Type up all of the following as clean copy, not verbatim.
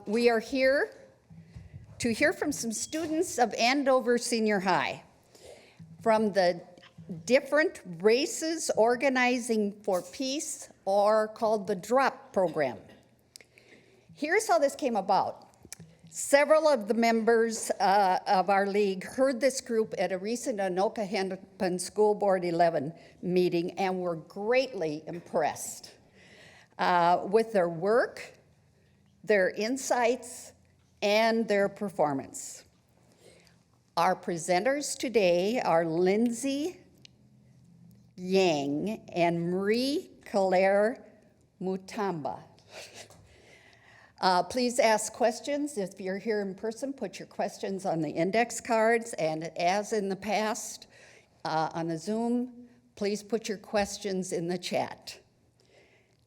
We are here to hear from some students of Andover Senior High from the different races organizing for peace, or called the D.R.O.P program. Here's how this came about. Several of the members of our league heard this group at a recent Anoka-Hennepin School Board 11 meeting and were greatly impressed with their work, their insights, and their performance. Our presenters today are Lindsay Yang and Marie Claire Mutamba. Please ask questions. If you're here in person, put your questions on the index cards, and as in the past on the Zoom, please put your questions in the chat.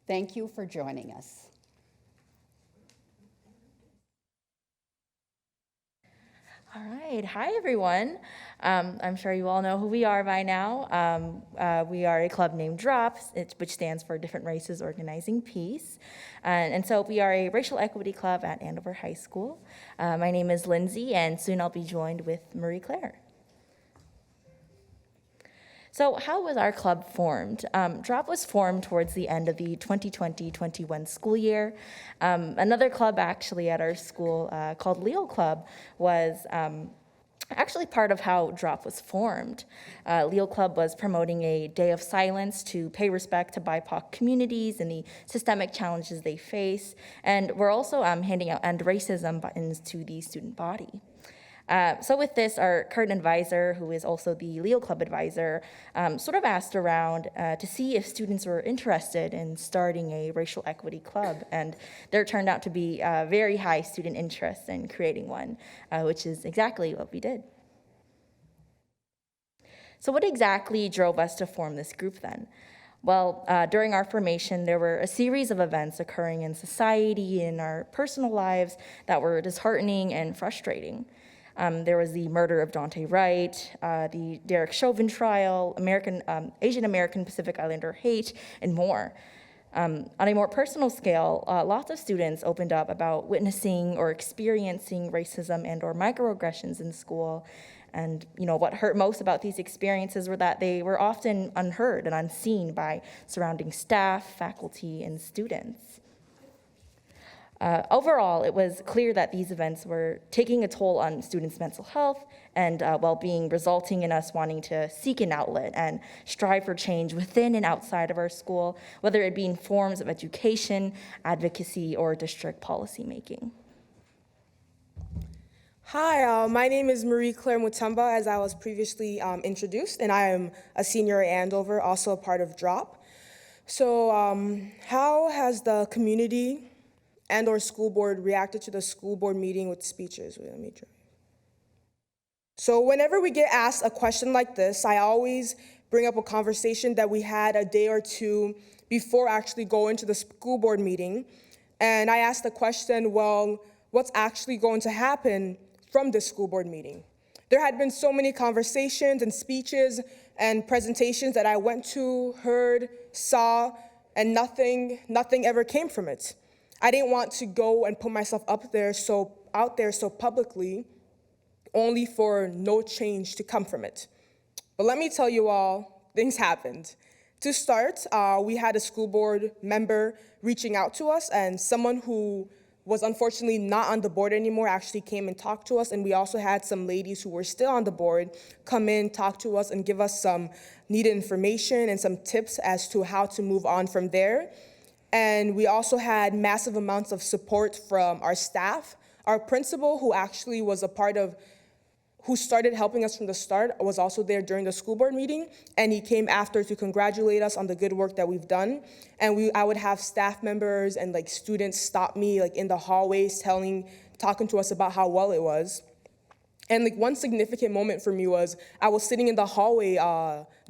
Thank you for joining us. All right, hi everyone. I'm sure you all know who we are by now. We are a club named D.R.O.P, which stands for Different Races Organizing Peace. And so we are a racial equity club at Andover High School. My name is Lindsay, and soon I'll be joined with Marie Claire. So how was our club formed? D.R.O.P was formed towards the end of the 2020-21 school year. Another club actually at our school called Leo Club was actually part of how D.R.O.P was formed. Leo Club was promoting a day of silence to pay respect to BIPOC communities and the systemic challenges they face. And we're also handing out End Racism buttons to the student body. So with this, our current advisor, who is also the Leo Club advisor, sort of asked around to see if students were interested in starting a racial equity club, and there turned out to be very high student interest in creating one, which is exactly what we did. So what exactly drove us to form this group then? Well, during our formation, there were a series of events occurring in society and in our personal lives that were disheartening and frustrating. There was the murder of Daunte Wright, the Derek Chauvin trial, Asian American Pacific Islander hate, and more. On a more personal scale, lots of students opened up about witnessing or experiencing racism and or microaggressions in school. And what hurt most about these experiences were that they were often unheard and unseen by surrounding staff, faculty, and students. Overall, it was clear that these events were taking a toll on students' mental health and well-being, resulting in us wanting to seek an outlet and strive for change within and outside of our school, whether it be in forms of education, advocacy, or district policymaking. Hi, my name is Marie Claire Mutamba, as I was previously introduced, and I am a senior at Andover, also a part of D.R.O.P. So how has the community and or school board reacted to the school board meeting with speeches? So whenever we get asked a question like this, I always bring up a conversation that we had a day or two before actually going to the school board meeting. And I asked the question, well, what's actually going to happen from this school board meeting? There had been so many conversations and speeches and presentations that I went to, heard, saw, and nothing ever came from it. I didn't want to go and put myself out there so publicly, only for no change to come from it. But let me tell you all, things happened. To start, we had a school board member reaching out to us, and someone who was unfortunately not on the board anymore actually came and talked to us, and we also had some ladies who were still on the board come in, talk to us, and give us some needed information and some tips as to how to move on from there. And we also had massive amounts of support from our staff. Our principal, who actually was who started helping us from the start, was also there during the school board meeting, and he came after to congratulate us on the good work that we've done. And I would have staff members and students stop me in the hallways talking to us about how well it was. And one significant moment for me was I was sitting in the hallway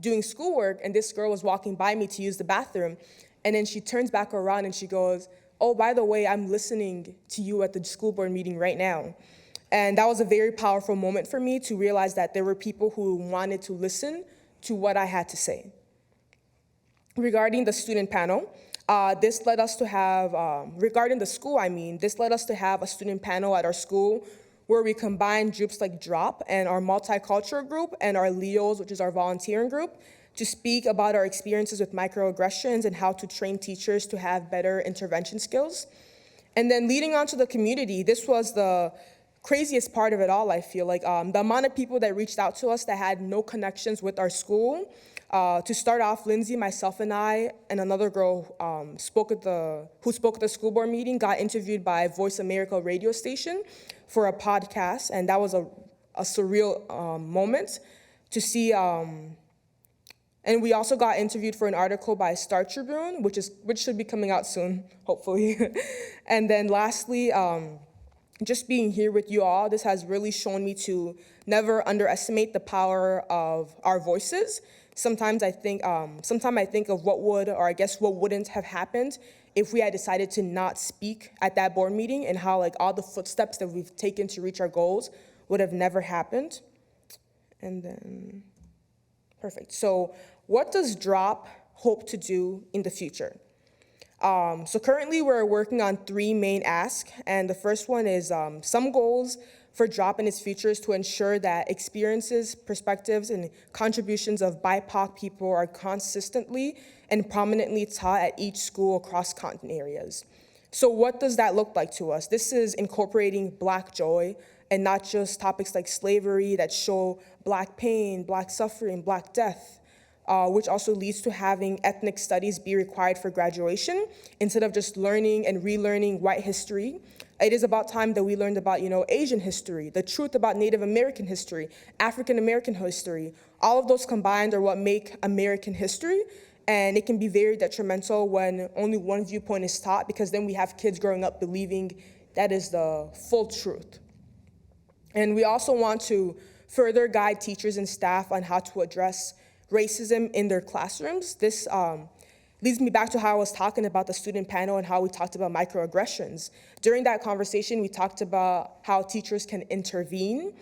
doing schoolwork, and this girl was walking by me to use the bathroom. And then she turns back around and she goes, "Oh, by the way, I'm listening to you at the school board meeting right now." And that was a very powerful moment for me to realize that there were people who wanted to listen to what I had to say. Regarding the student panel, This led us to have, regarding the school, this led us to have a student panel at our school where we combined groups like D.R.O.P and our multicultural group and our LEOs, which is our volunteering group, to speak about our experiences with microaggressions and how to train teachers to have better intervention skills. And then leading on to the community, this was the craziest part of it all, I feel like. The amount of people that reached out to us that had no connections with our school. To start off, Lindsay, myself, and I, and another girl who spoke at the school board meeting, got interviewed by Voice America radio station for a podcast, and that was a surreal moment to see. And we also got interviewed for an article by Star Tribune, which should be coming out soon, hopefully. And then lastly, just being here with you all, this has really shown me to never underestimate the power of our voices. Sometimes I think of what would, or I guess what wouldn't have happened if we had decided to not speak at that board meeting, and how like all the footsteps that we've taken to reach our goals would have never happened. And then, perfect. So what does D.R.O.P hope to do in the future? So currently we're working on 3 main asks, and the first one is some goals for D.R.O.P in its future is to ensure that experiences, perspectives, and contributions of BIPOC people are consistently and prominently taught at each school across content areas. So what does that look like to us? This is incorporating Black joy and not just topics like slavery that show Black pain, Black suffering, Black death, which also leads to having ethnic studies be required for graduation instead of just learning and relearning white history. It is about time that we learned about, Asian history, the truth about Native American history, African American history. All of those combined are what make American history, and it can be very detrimental when only one viewpoint is taught, because then we have kids growing up believing that is the full truth. And we also want to further guide teachers and staff on how to address racism in their classrooms. This leads me back to how I was talking about the student panel and how we talked about microaggressions. During that conversation, we talked about how teachers can intervene.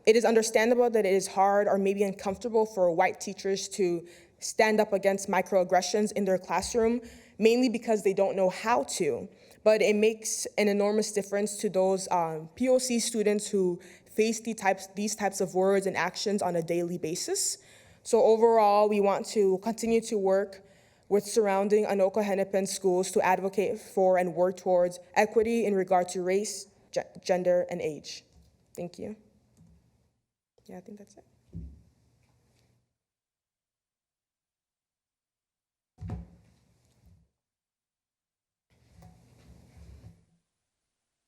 It is understandable that it is hard or maybe uncomfortable for white teachers to stand up against microaggressions in their classroom, mainly because they don't know how to. But it makes an enormous difference to those POC students who face these types of words and actions on a daily basis. So overall, we want to continue to work with surrounding Anoka Hennepin schools to advocate for and work towards equity in regard to race, gender, and age. Thank you. Yeah, I think that's it.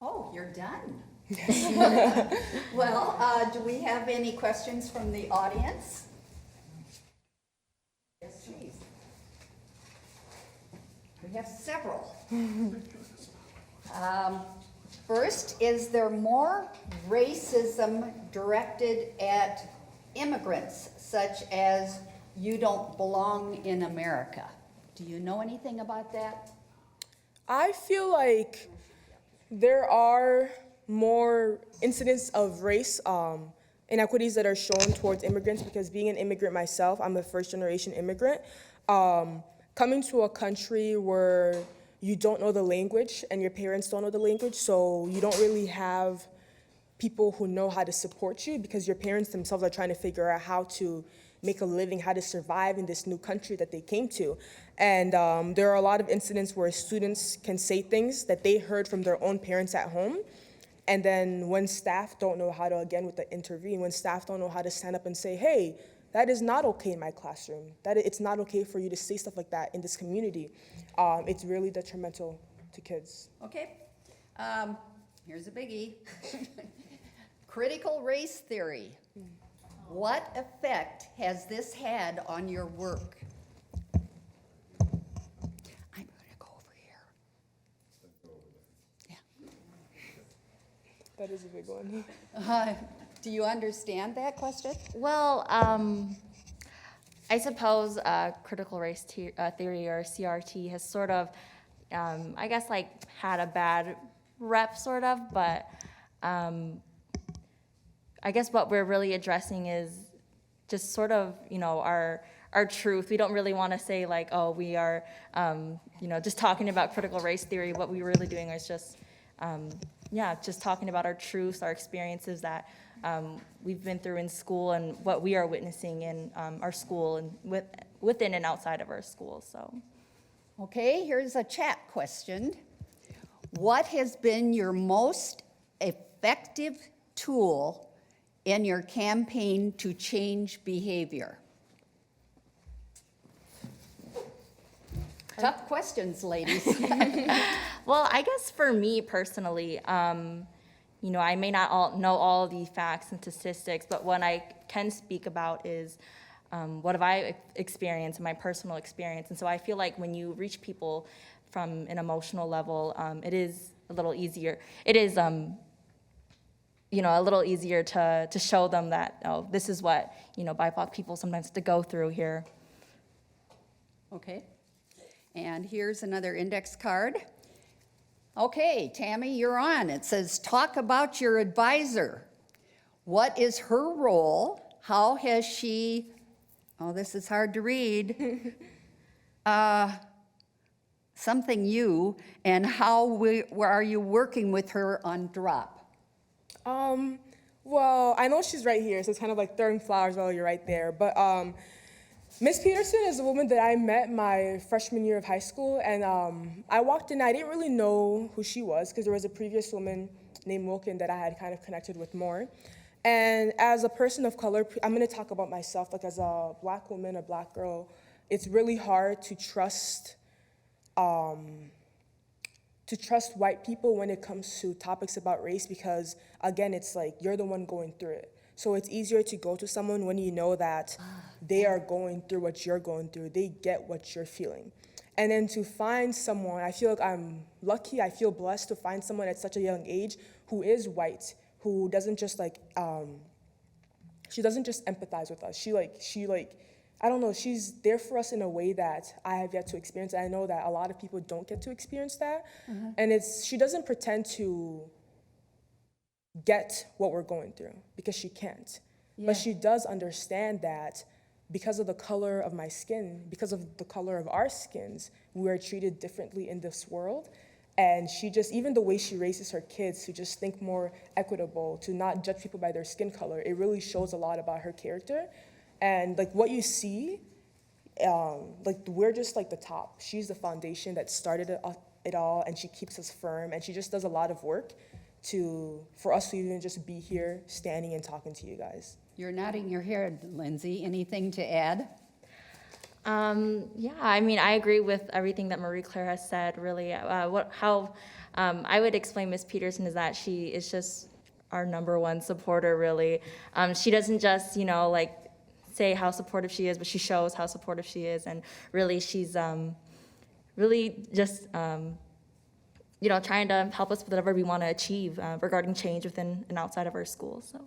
Oh, you're done. Well, do we have any questions from the audience? Yes, please. We have several. First, is there more racism directed at immigrants, such as you don't belong in America? Do you know anything about that? I feel like there are more incidents of race inequities that are shown towards immigrants, because being an immigrant myself, I'm a first-generation immigrant. Coming to a country where you don't know the language and your parents don't know the language, so you don't really have people who know how to support you, because your parents themselves are trying to figure out how to make a living, how to survive in this new country that they came to. And there are a lot of incidents where students can say things that they heard from their own parents at home. And then when staff don't know how to, again, with the intervene, when staff don't know how to stand up and say, hey, that is not okay in my classroom. It's not okay for you to say stuff like that in this community. It's really detrimental to kids. Okay. Here's a biggie. Critical race theory. What effect has this had on your work? I'm going to go over here. Yeah. That is a big one. Do you understand that question? Well, I suppose critical race theory, or CRT, has sort of, I guess, like had a bad rep, sort of, but I guess what we're really addressing is just sort of, our truth. We don't really want to say like, oh, we are, just talking about critical race theory. What we're really doing is just, just talking about our truths, our experiences that we've been through in school and what we are witnessing in our school and within and outside of our school. So, Okay, here's a chat question. What has been your most effective tool in your campaign to change behavior? Tough questions, ladies. well, I guess for me personally, I may not know all of the facts and statistics, but what I can speak about is what have I experienced, my personal experience. And so I feel like when you reach people from an emotional level, it is a little easier. It is, a little easier to show them that, oh, this is what, BIPOC people sometimes have to go through here. Okay, and here's another index card. Okay, Tammy, you're on. It says, talk about your advisor. What is her role? How has she, oh, this is hard to read. Something you, and where are you working with her on D.R.O.P? Well, I know she's right here, so it's kind of like throwing flowers while you're right there. But Miss Peterson is a woman that I met my freshman year of high school, and I walked in, I didn't really know who she was, because there was a previous woman named Wilkin that I had kind of connected with more. And as a person of color, I'm gonna talk about myself, like as a Black woman, a Black girl, it's really hard to trust white people when it comes to topics about race, because again, it's like you're the one going through it. So it's easier to go to someone when you know that they are going through what you're going through, they get what you're feeling. And then to find someone, I feel like I'm lucky, I feel blessed to find someone at such a young age who is white, who doesn't just she doesn't just empathize with us. She I don't know, she's there for us in a way that I have yet to experience. And I know that a lot of people don't get to experience that. Mm-hmm. And she doesn't pretend to get what we're going through, because she can't. Yeah. But she does understand that because of the color of my skin, because of the color of our skins, we are treated differently in this world. And she just, even the way she raises her kids to just think more equitable, to not judge people by their skin color, it really shows a lot about her character. And like what you see, we're just like the top. She's the foundation that started it all, and she keeps us firm, and she just does a lot of work for us to even just be here standing and talking to you guys. You're nodding your head, Lindsay. Anything to add? I agree with everything that Marie Claire has said, really. How I would explain Miss Peterson is that she is just our number one supporter, really. She doesn't just, say how supportive she is, but she shows how supportive she is, and really she's really just trying to help us with whatever we want to achieve regarding change within and outside of our school. So,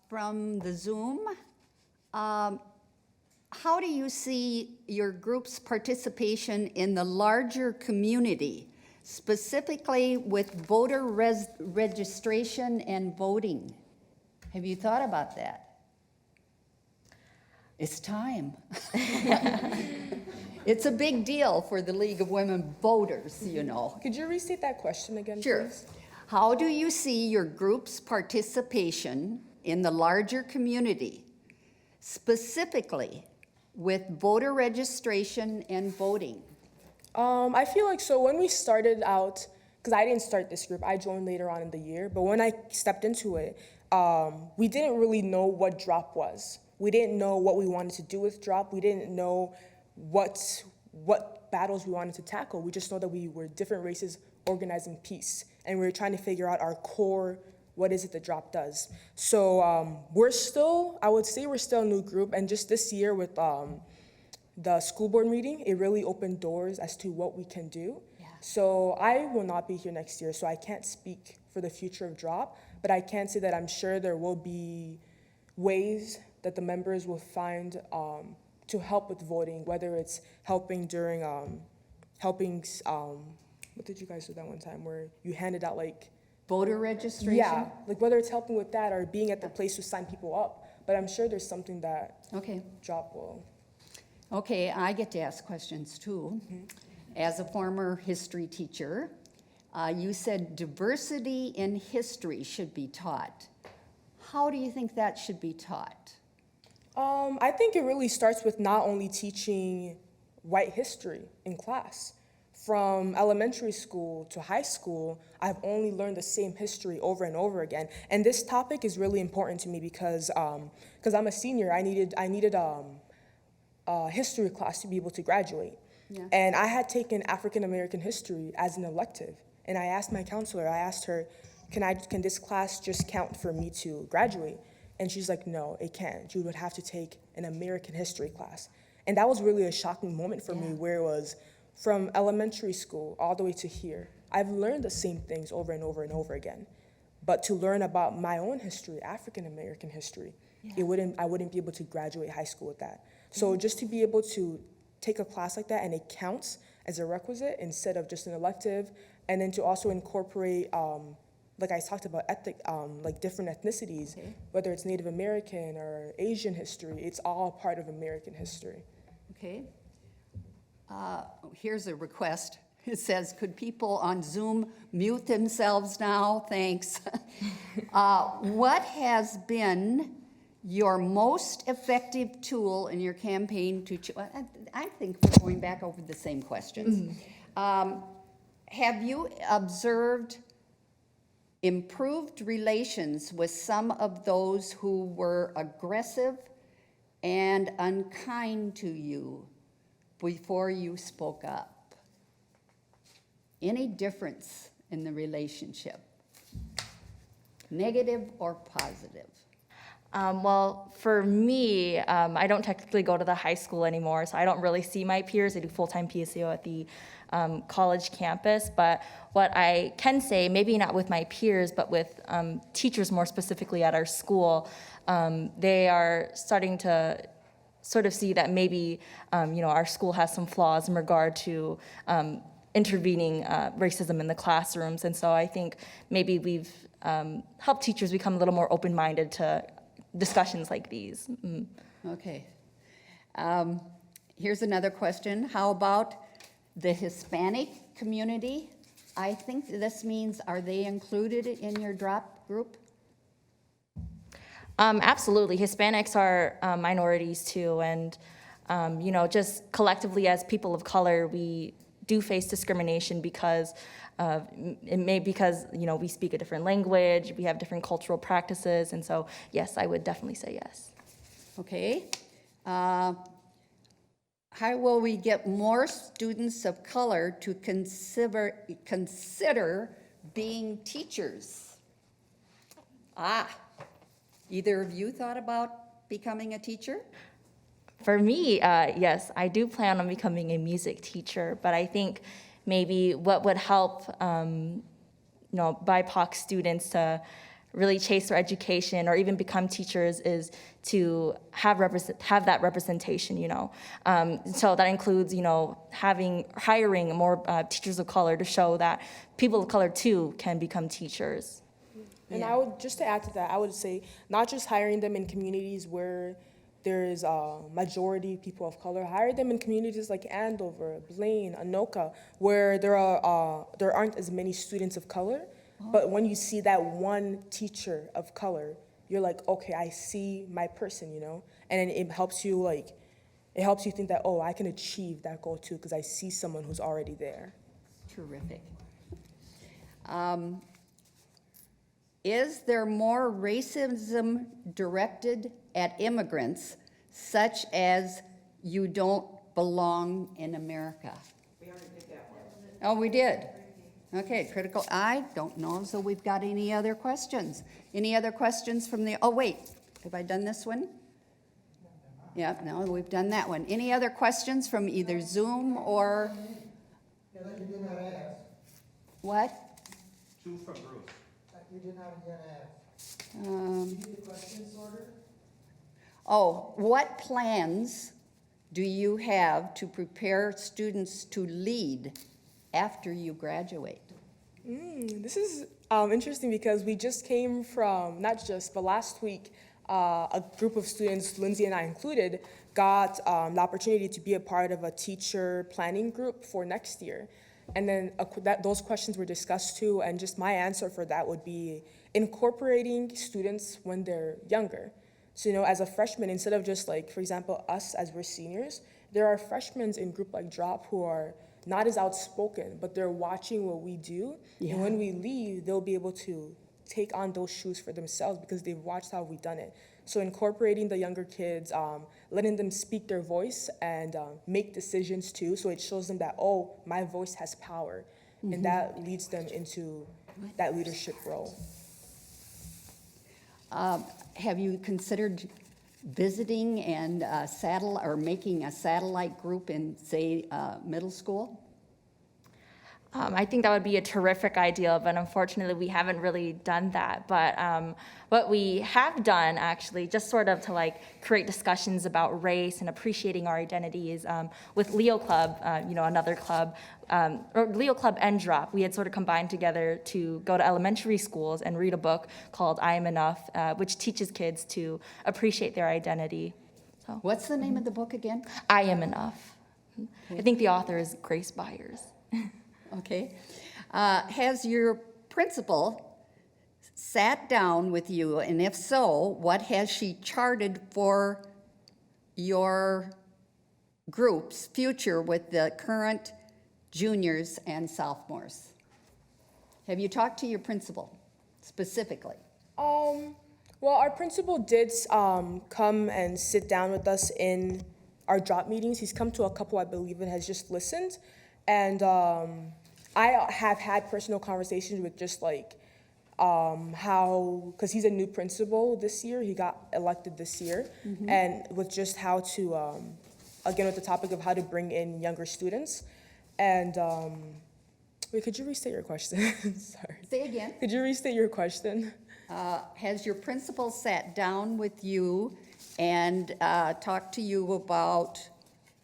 from the Zoom, how do you see your group's participation in the larger community, specifically with voter registration and voting? Have you thought about that? It's time. It's a big deal for the League of Women Voters, Could you restate that question again, Sure. please? How do you see your group's participation in the larger community, specifically with voter registration and voting? I feel like, so when we started out, because I didn't start this group, I joined later on in the year, but when I stepped into it, we didn't really know what D.R.O.P was. We didn't know what we wanted to do with D.R.O.P. We didn't know what battles we wanted to tackle. We just know that we were different races organizing peace, and we were trying to figure out our core, what is it that D.R.O.P does. So I would say we're still a new group, and just this year with the school board meeting, it really opened doors as to what we can do. Yeah. So I will not be here next year, so I can't speak for the future of D.R.O.P, but I can say that I'm sure there will be ways that the members will find to help with voting, whether it's helping during, what did you guys do that one time where you handed out voter registration? Yeah, like whether it's helping with that or being at the place to sign people up. but I'm sure there's something that Okay. D.R.O.P will. Okay, I get to ask questions too. As a former history teacher, you said diversity in history should be taught. How do you think that should be taught? I think it really starts with not only teaching white history in class. From elementary school to high school, I've only learned the same history over and over again. And this topic is really important to me because I'm a senior. I needed a history class to be able to graduate. Yeah. And I had taken African American history as an elective. And I asked my counselor, I asked her, can this class just count for me to graduate? And she's like, no, it can't. You would have to take an American history class. And that was really a shocking moment for me, where it was from elementary school all the way to here. I've learned the same things over and over and over again. But to learn about my own history, African American history, I wouldn't be able to graduate high school with that. So just to be able to take a class like that and it counts as a requisite instead of just an elective, and then to also incorporate, like I talked about, like different ethnicities, whether it's Native American or Asian history, it's all part of American history. Okay. Here's a request. It says, could people on Zoom mute themselves now? Thanks. What has been your most effective tool in your campaign to, I think we're going back over the same questions. Have you observed improved relations with some of those who were aggressive and unkind to you before you spoke up? Any difference in the relationship, negative or positive? Well, for me, I don't technically go to the high school anymore, so I don't really see my peers. I do full-time PSEO at the college campus. But what I can say, maybe not with my peers, but with teachers more specifically at our school, they are starting to sort of see that maybe our school has some flaws in regard to intervening racism in the classrooms. And so I think maybe we've helped teachers become a little more open-minded to discussions like these. Okay. Here's another question. How about the Hispanic community? I think this means, are they included in your D.R.O.P group? Absolutely. Hispanics are minorities too, and just collectively as people of color, we do face discrimination because we speak a different language, we have different cultural practices, and so yes, I would definitely say yes. Okay. How will we get more students of color to consider being teachers? Either of you thought about becoming a teacher? For me, yes, I do plan on becoming a music teacher, but I think maybe what would help BIPOC students to really chase their education or even become teachers is to have that representation, So that includes, hiring more teachers of color to show that people of color too can become teachers. And I would, just to add to that, I would say not just hiring them in communities where there is a majority people of color, hire them in communities like Andover, Blaine, Anoka, where there aren't as many students of color. But when you see that one teacher of color, you're like, okay, I see my person, And it helps you think that, I can achieve that goal too, because I see someone who's already there. Terrific. Is there more racism directed at immigrants, such as you don't belong in America? We already did that one. Oh, we did? Okay, critical. I don't know, so we've got any other questions? Any other questions from the, wait, have I done this one? Yeah, no, we've done that one. Any other questions from either Zoom or? You did not ask. What? Two from Bruce. You did not again ask. Um, You need the questions ordered? What plans do you have to prepare students to lead after you graduate? This is interesting because we just came from, but last week, a group of students, Lindsay and I included, got the opportunity to be a part of a teacher planning group for next year. And then those questions were discussed too, and just my answer for that would be incorporating students when they're younger. So, as a freshman, instead of just like, for example, us as we're seniors, there are freshmen in group like D.R.O.P who are not as outspoken, but they're watching what we do. Yeah. And when we leave, they'll be able to take on those shoes for themselves because they've watched how we've done it. So incorporating the younger kids, letting them speak their voice and make decisions too, so it shows them that, oh, my voice has power. And that leads them into that leadership role. Have you considered visiting and making a satellite group in, say, middle school? I think that would be a terrific idea, but unfortunately, we haven't really done that. But what we have done, actually, just sort of to like create discussions about race and appreciating our identities with Leo Club, another club, or Leo Club and D.R.O.P. We had sort of combined together to go to elementary schools and read a book called I Am Enough, which teaches kids to appreciate their identity. So, What's the name of the book again? I Am Enough. I think the author is Grace Byers. Okay. Has your principal sat down with you, and if so, what has she charted for your group's future with the current juniors and sophomores? Have you talked to your principal specifically? Well, our principal did come and sit down with us in our D.R.O.P meetings. He's come to a couple, I believe, and has just listened. And I have had personal conversations with just like how, because he's a new principal this year, he got elected this year, and with just how to, again, with the topic of how to bring in younger students. And wait, could you restate your question? Sorry. Say again. Could you restate your question? Has your principal sat down with you and talked to you about,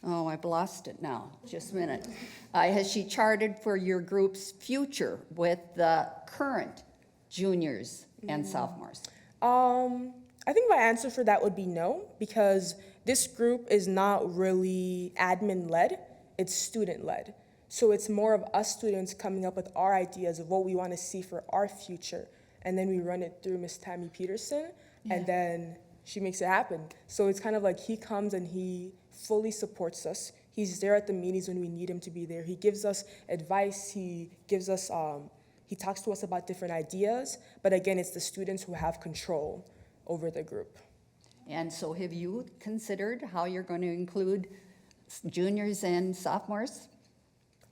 oh, I've lost it now, just a minute. Has she charted for your group's future with the current juniors and sophomores? I think my answer for that would be no, because this group is not really admin-led, it's student-led. So it's more of us students coming up with our ideas of what we want to see for our future, and then we run it through Miss Tammy Peterson, and then she makes it happen. So it's kind of like he comes and he fully supports us. He's there at the meetings when we need him to be there. He gives us advice. He gives us, he talks to us about different ideas. But again, it's the students who have control over the group. And so have you considered how you're going to include juniors and sophomores?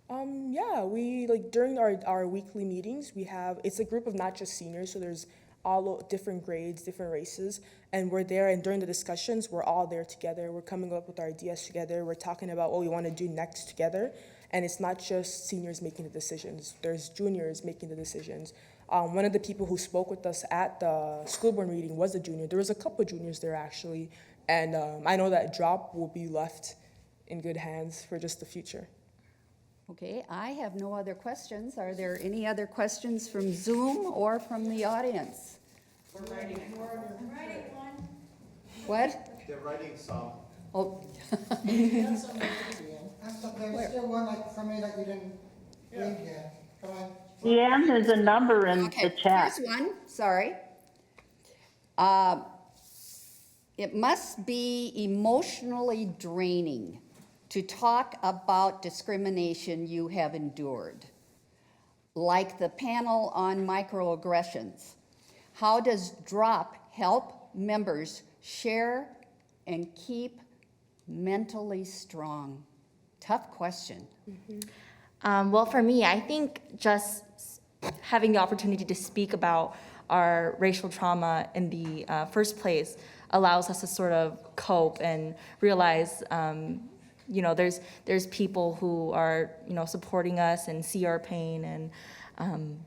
Yeah, we, like, during our weekly meetings, it's a group of not just seniors, so there's all different grades, different races, and we're there, and during the discussions, we're all there together. We're coming up with our ideas together. We're talking about what we want to do next together, and it's not just seniors making the decisions. There's juniors making the decisions. One of the people who spoke with us at the school board meeting was a junior. There was a couple of juniors there, actually, and I know that D.R.O.P will be left in good hands for just the future. Okay, I have no other questions. Are there any other questions from Zoom or from the audience? We're writing. What? They're writing some. Oh, There's still one like somebody that you didn't read yet. Come on. Deanne, there's a number in okay, the chat. here's one, sorry. It must be emotionally draining to talk about discrimination you have endured, like the panel on microaggressions. How does D.R.O.P help members share and keep mentally strong? Tough question. Well, for me, I think just having the opportunity to speak about our racial trauma in the first place allows us to sort of cope and realize, there's people who are, supporting us and see our pain. And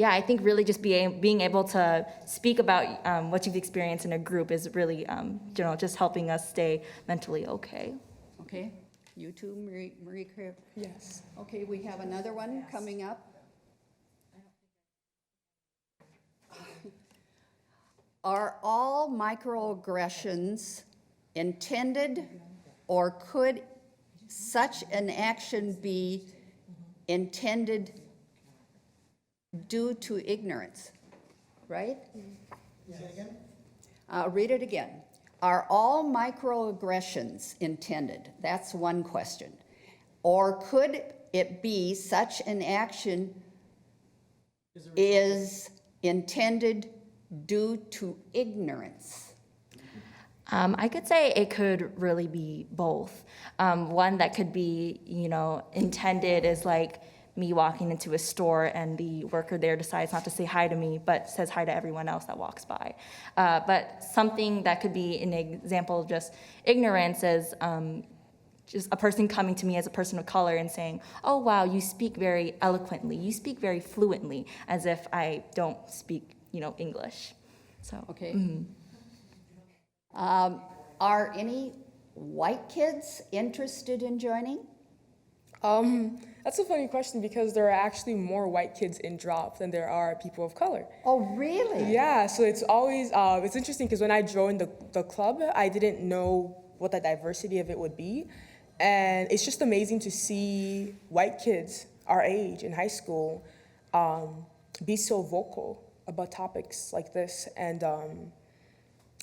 I think really just being able to speak about what you've experienced in a group is really, just helping us stay mentally okay. Okay, you too, Marie Claire? Yes. Okay, we have another one coming up. Are all microaggressions intended, or could such an action be intended due to ignorance? Right? Say it again? I'll read it again. Are all microaggressions intended? That's one question. Or could it be such an action is intended due to ignorance? I could say it could really be both. One that could be, intended is like me walking into a store and the worker there decides not to say hi to me, but says hi to everyone else that walks by. But something that could be an example of just ignorance is just a person coming to me as a person of color and saying, oh, wow, you speak very eloquently, you speak very fluently, as if I don't speak, English. So, Okay. Are any white kids interested in joining? That's a funny question because there are actually more white kids in D.R.O.P than there are people of color. Oh, really? Yeah, so it's always, it's interesting because when I joined the club, I didn't know what the diversity of it would be. And it's just amazing to see white kids our age in high school be so vocal about topics like this. And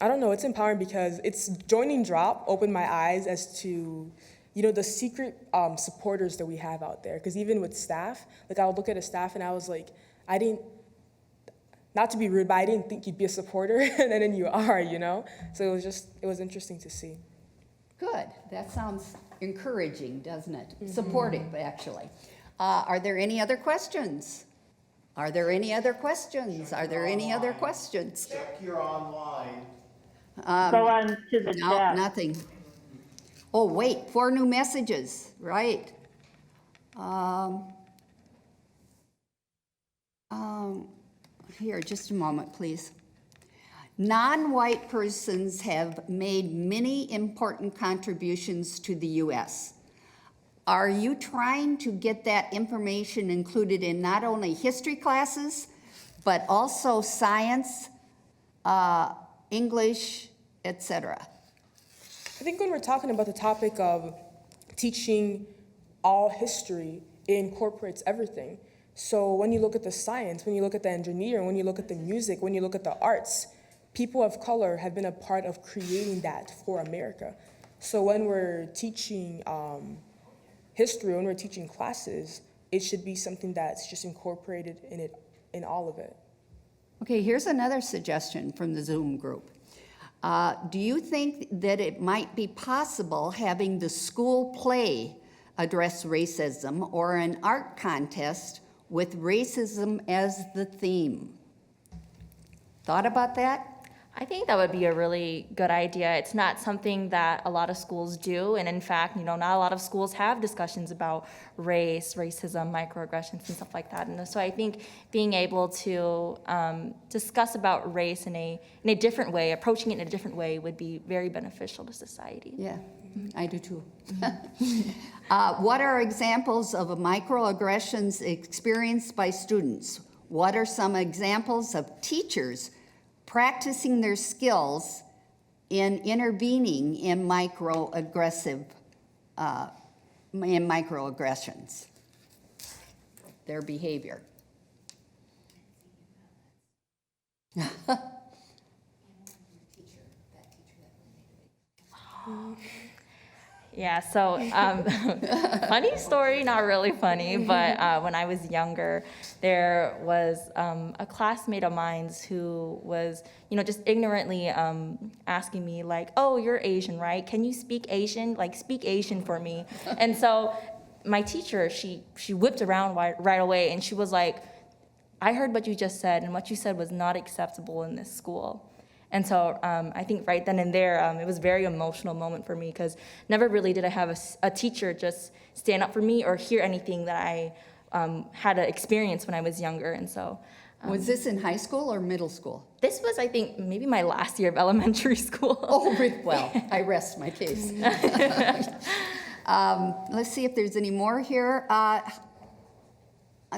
I don't know, it's empowering because joining D.R.O.P opened my eyes as to, the secret supporters that we have out there. Because even with staff, like I would look at a staff and I was like, not to be rude, but I didn't think you'd be a supporter, and then you are, So it was interesting to see. Good. That sounds encouraging, doesn't it? Supportive, actually. Are there any other questions? Are there any other questions? Are there any other questions? Check your online. Go on to the No, chat. nothing. Oh, wait, 4 new messages, right. Here, just a moment, please. Non-white persons have made many important contributions to the U.S. Are you trying to get that information included in not only history classes, but also science, English, etc.? I think when we're talking about the topic of teaching all history, it incorporates everything. So when you look at the science, when you look at the engineering, when you look at the music, when you look at the arts, people of color have been a part of creating that for America. So when we're teaching history, when we're teaching classes, it should be something that's just incorporated in all of it. Okay, here's another suggestion from the Zoom group. Do you think that it might be possible having the school play address racism or an art contest with racism as the theme? Thought about that? I think that would be a really good idea. It's not something that a lot of schools do, and in fact, not a lot of schools have discussions about race, racism, microaggressions, and stuff like that. And so I think being able to discuss about race in a different way, approaching it in a different way, would be very beneficial to society. Yeah, I do too. What are examples of microaggressions experienced by students? What are some examples of teachers practicing their skills in intervening in microaggressions, their behavior? Yeah, so funny story, not really funny, but when I was younger, there was a classmate of mine who was, just ignorantly asking me like, oh, you're Asian, right? Can you speak Asian? Like, speak Asian for me. And so my teacher, she whipped around right away, and she was like, I heard what you just said, and what you said was not acceptable in this school. And so I think right then and there, it was a very emotional moment for me because never really did I have a teacher just stand up for me or hear anything that I had to experience when I was younger. And so. Was this in high school or middle school? This was, I think, maybe my last year of elementary school. Oh, well, I rest my case. Let's see if there's any more here.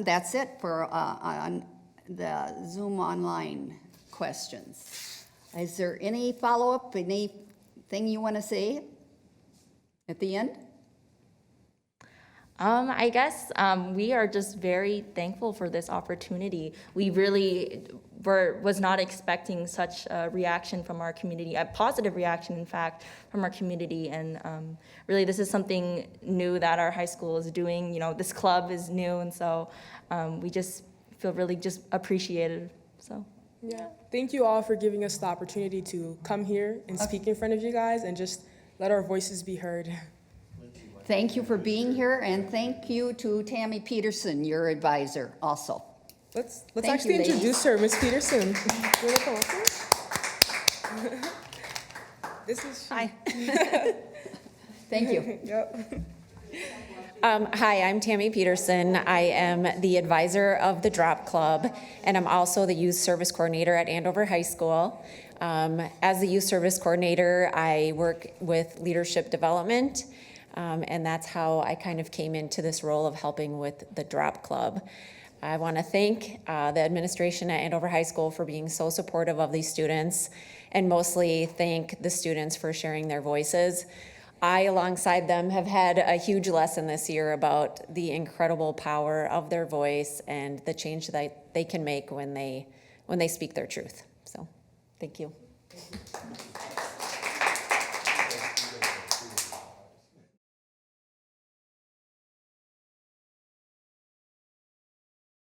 That's it for on the Zoom online questions. Is there any follow-up, anything you want to say at the end? I guess we are just very thankful for this opportunity. We really was not expecting such a reaction from our community, a positive reaction, in fact, from our community. And really, this is something new that our high school is doing. You know, this club is new, and so we just feel really just appreciated. So. Yeah. Thank you all for giving us the opportunity to come here and speak in front of you guys and just let our voices be heard. Thank you for being here, and thank you to Tammy Peterson, your advisor, also. Let's Thank you, actually ladies. introduce her, Miss Peterson. You wanna come up here? This is she. Hi. Thank you. Yep. Hi, I'm Tammy Peterson. I am the advisor of the D.R.O.P Club, and I'm also the youth service coordinator at Andover High School. As the youth service coordinator, I work with leadership development, and that's how I kind of came into this role of helping with the D.R.O.P Club. I want to thank the administration at Andover High School for being so supportive of these students, and mostly thank the students for sharing their voices. I, alongside them, have had a huge lesson this year about the incredible power of their voice and the change that they can make when they speak their truth. So, thank you.